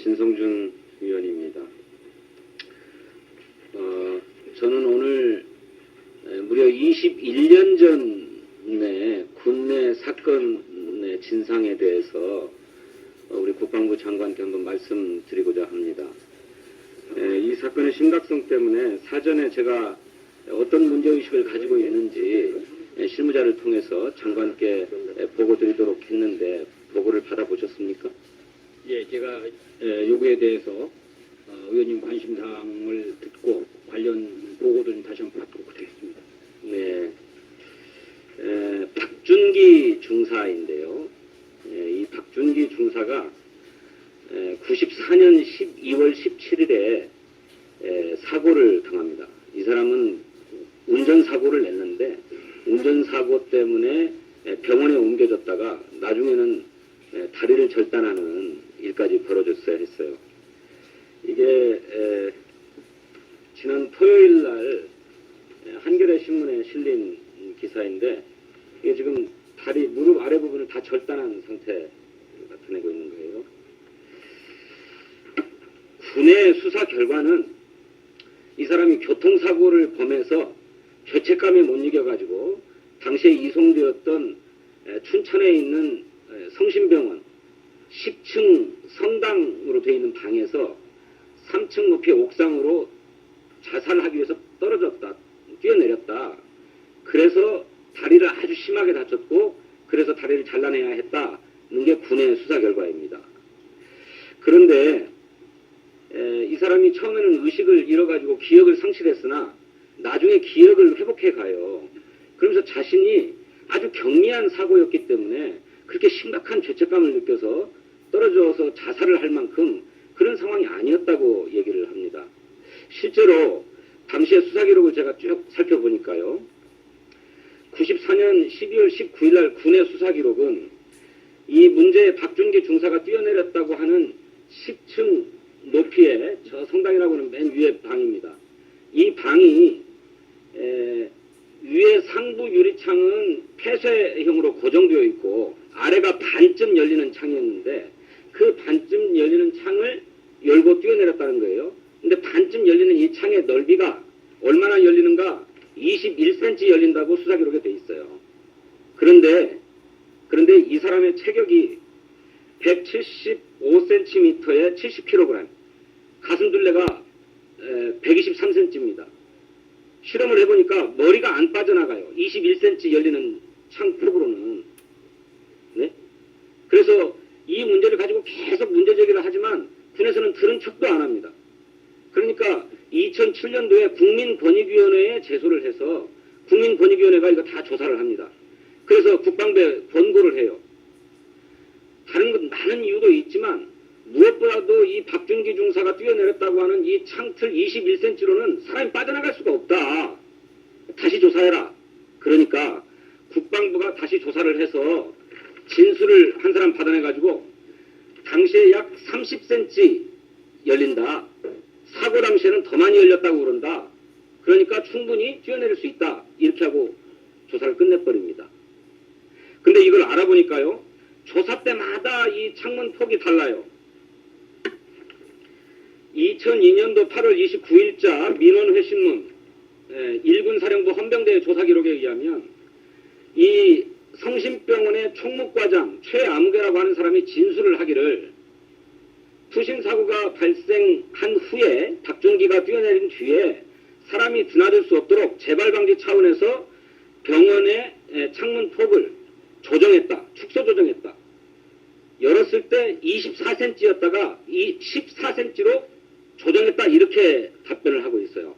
진성준 위원입니다. 저는 오늘 무려 21년 전에 군내 사건의 진상에 대해서 우리 국방부 장관께 한번 말씀드리고자 합니다. 이 사건의 심각성 때문에 사전에 제가 어떤 문제의식을 가지고 있는지 실무자를 통해서 장관께 보고 드리도록 했는데 보고를 받아보셨습니까? 예, 제가 요구에 대해서 의원님 관심사항을 듣고 관련 보고를 다시 한번 받도록 하겠습니다. 네, 박준기 중사인데요. 이 박준기 중사가 94년 12월 17일에 사고를 당합니다. 이 사람은 운전사고를 냈는데 운전사고 때문에 병원에 옮겨졌다가 나중에는 다리를 절단하는 일까지 벌어졌어야 했어요. 이게 지난 토요일 날 한겨레 신문에 실린 기사인데 이게 지금 다리 무릎 아래 부분을 다 절단한 상태 나타내고 있는 거예요. 군의 수사 결과는 이 사람이 교통사고를 범해서 죄책감에 못 이겨가지고 당시에 이송되었던 춘천에 있는 성심병원 10층 성당으로 되어 있는 방에서 3층 높이의 옥상으로 자살하기 위해서 떨어졌다, 뛰어내렸다. 그래서 다리를 아주 심하게 다쳤고 그래서 다리를 잘라내야 했다는 게 군의 수사 결과입니다. 그런데 이 사람이 처음에는 의식을 잃어가지고 기억을 상실했으나 나중에 기억을 회복해 가요. 그러면서 자신이 아주 경미한 사고였기 때문에 그렇게 심각한 죄책감을 느껴서 떨어져서 자살을 할 만큼 그런 상황이 아니었다고 얘기를 합니다. 실제로 당시의 수사 기록을 제가 쭉 살펴보니까요. 94년 12월 19일 날 군의 수사 기록은 이 문제의 박준기 중사가 뛰어내렸다고 하는 10층 높이의 저 성당이라고 하는 맨 위에 방입니다. 이 방이 위에 상부 유리창은 폐쇄형으로 고정되어 있고 아래가 반쯤 열리는 창이었는데 그 반쯤 열리는 창을 열고 뛰어내렸다는 거예요. 근데 반쯤 열리는 이 창의 넓이가 얼마나 열리는가? 21cm 열린다고 수사 기록에 돼 있어요. 그런데 이 사람의 체격이 175cm에 70kg, 가슴둘레가 123cm입니다. 실험을 해보니까 머리가 안 빠져나가요. 21cm 열리는 창 폭으로는. 네? 그래서 이 문제를 가지고 계속 문제 제기를 하지만 군에서는 들은 척도 안 합니다. 그러니까 2007년도에 국민권익위원회에 제소를 해서 국민권익위원회가 이거 다 조사를 합니다. 그래서 국방부에 권고를 해요. 다른 건 많은 이유도 있지만 무엇보다도 이 박준기 중사가 뛰어내렸다고 하는 이 창틀 21cm로는 사람이 빠져나갈 수가 없다. 다시 조사해라. 그러니까 국방부가 다시 조사를 해서 진술을 한 사람 받아내가지고 당시에 약 30cm 열린다. 사고 당시에는 더 많이 열렸다고 그런다. 그러니까 충분히 뛰어내릴 수 있다. 이렇게 하고 조사를 끝내버립니다. 근데 이걸 알아보니까요. 조사 때마다 이 창문 폭이 달라요. 2002년도 8월 29일자 민원회신문 1군 사령부 헌병대 조사 기록에 의하면 이 성심병원의 총무과장 최암괴라고 하는 사람이 진술을 하기를 투신사고가 발생한 후에 박준기가 뛰어내린 뒤에 사람이 드나들 수 없도록 재발방지 차원에서 병원의 창문 폭을 조정했다. 축소 조정했다. 열었을 때 24cm였다가 14cm로 조정했다. 이렇게 답변을 하고 있어요.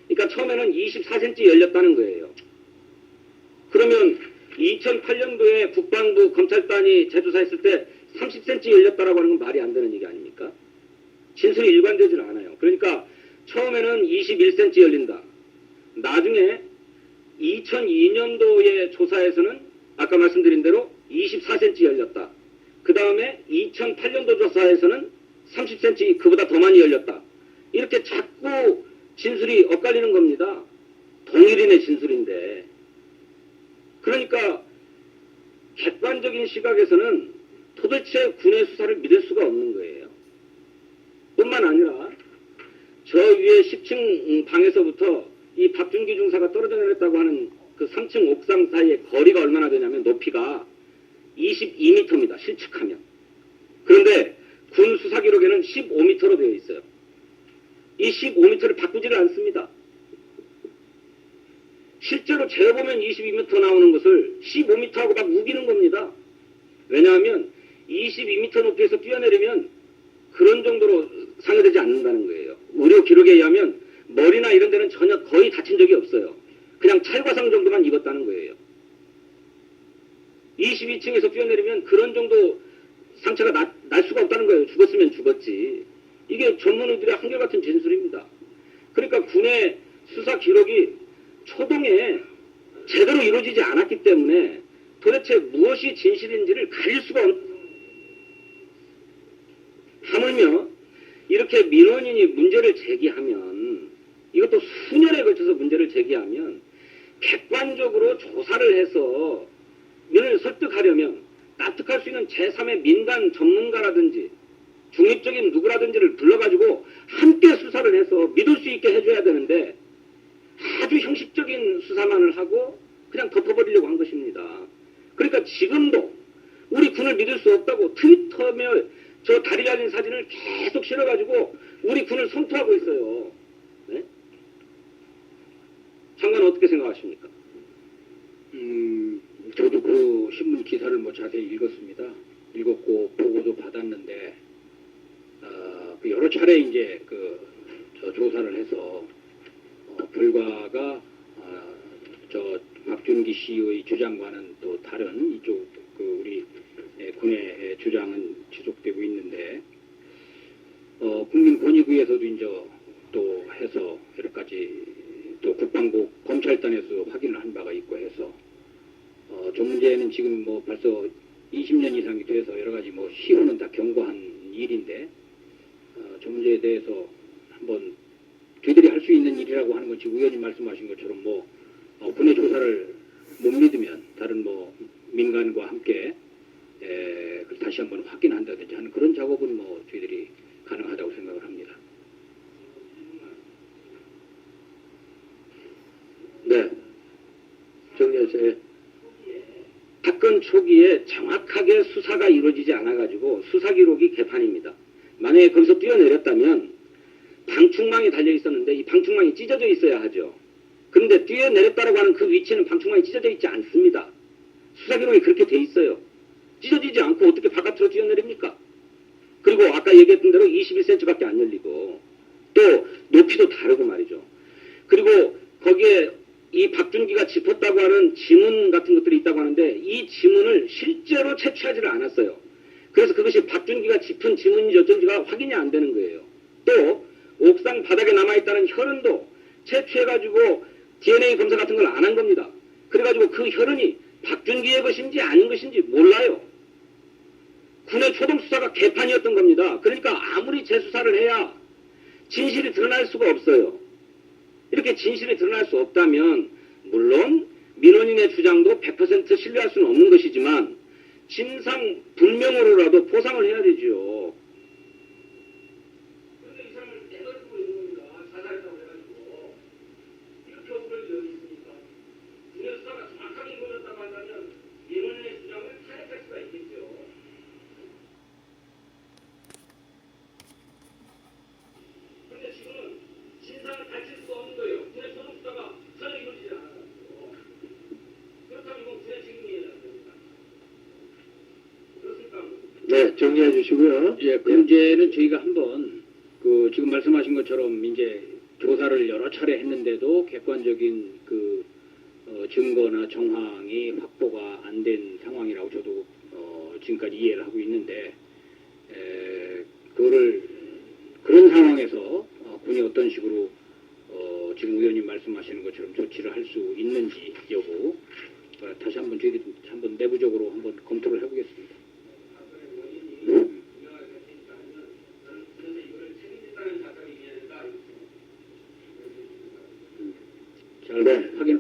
그러니까 처음에는 24cm 열렸다는 거예요. 그러면 2008년도에 국방부 검찰단이 재조사했을 때 30cm 열렸다라고 하는 건 말이 안 되는 얘기 아닙니까? 진술이 일관되질 않아요. 그러니까 처음에는 21cm 열린다. 나중에 2002년도의 조사에서는 아까 말씀드린 대로 24cm 열렸다. 그 다음에 2008년도 조사에서는 30cm 그보다 더 많이 열렸다. 이렇게 자꾸 진술이 엇갈리는 겁니다. 동일인의 진술인데. 그러니까 객관적인 시각에서는 도대체 군의 수사를 믿을 수가 없는 거예요. 제 10층 방에서부터 이 박준기 중사가 떨어져 내렸다고 하는 그 3층 옥상 사이의 거리가 얼마나 되냐면 높이가 22m입니다. 실측하면. 그런데 군 수사 기록에는 15m로 되어 있어요. 이 15m를 바꾸지를 않습니다. 실제로 재보면 22m 나오는 것을 15m하고 막 우기는 겁니다. 왜냐하면 22m 높이에서 뛰어내리면 그런 정도로 상해되지 않는다는 거예요. 의료 기록에 의하면 머리나 이런 데는 전혀 거의 다친 적이 없어요. 그냥 찰과상 정도만 입었다는 거예요. 22층에서 뛰어내리면 그런 정도 상처가 날 수가 없다는 거예요. 죽었으면 죽었지. 이게 전문의들의 한결같은 진술입니다. 그러니까 군의 수사 기록이 초동에 제대로 이루어지지 않았기 때문에 도대체 무엇이 진실인지를 가릴 수가 없는, 하물며 이렇게 민원인이 문제를 제기하면, 이것도 수년에 걸쳐서 문제를 제기하면 객관적으로 조사를 해서 민원을 설득하려면 납득할 수 있는 제3의 민간 전문가라든지 중립적인 누구라든지를 불러가지고 함께 수사를 해서 믿을 수 있게 해줘야 되는데 아주 형식적인 수사만을 하고 그냥 덮어버리려고 한 것입니다. 그러니까 지금도 우리 군을 믿을 수 없다고 트위터며 저 다리 잘린 사진을 계속 실어가지고 우리 군을 성토하고 있어요. 네? 장관은 어떻게 생각하십니까? 저도 그 신문 기사를 뭐 자세히 읽었습니다. 읽었고 보고도 받았는데 그 여러 차례 이제 저 조사를 해서 결과가 저 박준기 씨의 주장과는 또 다른 이쪽 우리 군의 주장은 지속되고 있는데 국민권익위에서도 이제 또 해서 여러 가지 또 국방부 검찰단에서 확인을 한 바가 있고 해서 저 문제는 지금 뭐 벌써 20년 이상이 돼서 여러 가지 뭐 시효는 다 경고한 일인데 저 문제에 대해서 한번 저희들이 할 수 있는 일이라고 하는 것이 의원님 말씀하신 것처럼 뭐 군의 조사를 못 믿으면 다른 뭐 민간과 함께 다시 한번 확인한다든지 하는 그런 작업은 뭐 저희들이 가능하다고 생각을 합니다. 네. 정리하세요. 사건 초기에 정확하게 수사가 이루어지지 않아가지고 수사 기록이 개판입니다. 만약에 거기서 뛰어내렸다면 방충망이 달려 있었는데 이 방충망이 찢어져 있어야 하죠. 그런데 뛰어내렸다고 하는 그 위치는 방충망이 찢어져 있지 않습니다. 수사 기록이 그렇게 돼 있어요. 찢어지지 않고 어떻게 바깥으로 뛰어내립니까? 그리고 아까 얘기했던 대로 21cm밖에 안 열리고 또 높이도 다르고 말이죠. 그리고 거기에 이 박준기가 짚었다고 하는 지문 같은 것들이 있다고 하는데 이 지문을 실제로 채취하지를 않았어요. 그래서 그것이 박준기가 짚은 지문인지 어쩐지가 확인이 안 되는 거예요. 또 옥상 바닥에 남아있다는 혈흔도 채취해가지고 DNA 검사 같은 걸 안 한 겁니다. 그래가지고 그 혈흔이 박준기의 것인지 아닌 것인지 몰라요. 군의 초동수사가 개판이었던 겁니다. 그러니까 아무리 재수사를 해야 진실이 드러날 수가 없어요. 이렇게 진실이 드러날 수 없다면 물론 민원인의 주장도 100% 신뢰할 수는 없는 것이지만 진상 불명으로라도 보상을 해야 되죠. 그런데 이 사람을 내버리고 있는 겁니다. 자살했다고 해가지고 이렇게 억울할 일이 있습니까? 군의 수사가 정확하게 이루어졌다고 한다면 민원인의 주장을 탄핵할 수가 있겠죠. 그런데 지금은 진상을 밝힐 수가 없는 거예요. 군의 소동수사가 전혀 이루어지지 않았고 그렇다면 이건 군의 책임이어야 됩니다. 그렇습니까? 네, 정리해 주시고요. 예, 그 문제는 저희가 한번 지금 말씀하신 것처럼 이제 조사를 여러 차례 했는데도 객관적인 증거나 정황이 확보가 안 된 상황이라고 저도 지금까지 이해를 하고 있는데 그런 상황에서 군이 어떤 식으로 지금 의원님 말씀하시는 것처럼 조치를 할 수 있는지 여부 다시 한번 저희들이 한번 내부적으로 한번 검토를 해보겠습니다. 잘 네. 확인.